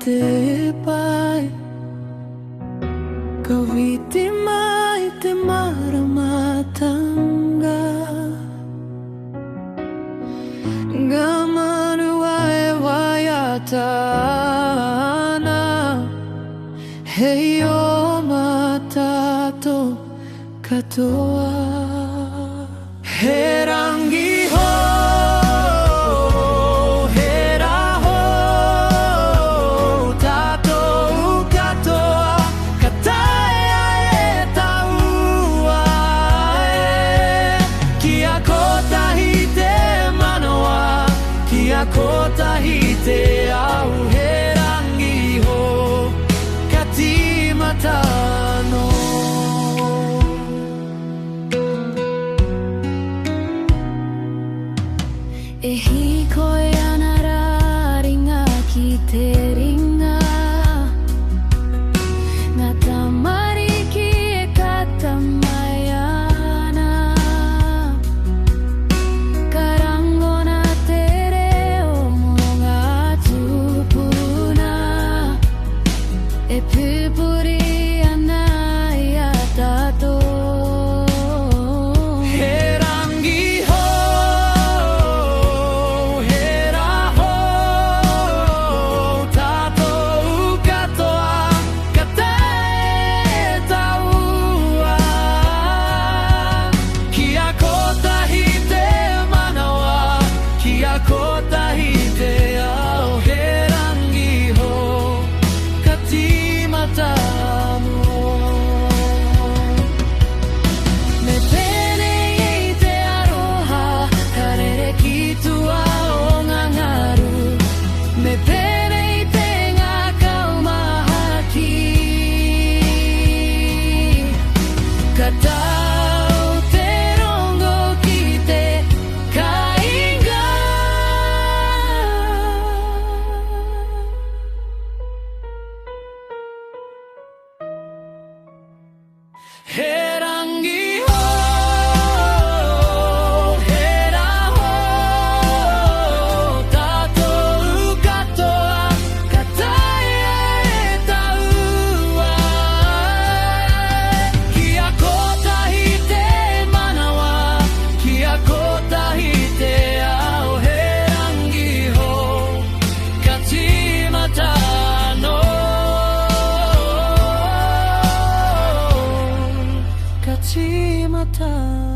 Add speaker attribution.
Speaker 1: te pai kawiti mai te maramatanga ngamanu wae wayatana heyo matato katoa herangi ho kota hite au herangi ho kati matano ehi koe anara ringa ki te ringa ngata mariki e kata mayana karangona e pupuri anai atato herangi ho hera ho tato katoa katae taua kia kota hite manawa kia kota hite au herangi ho kati me pene i te aroha karere ki tua o ngangaru me pene i te ngā kaumahaki katau te rongo ki te kainga herangi ho hera ho tato katoa kataia e taua kia kota hite manawa kia kota hite au herangi ho kati matano kati matano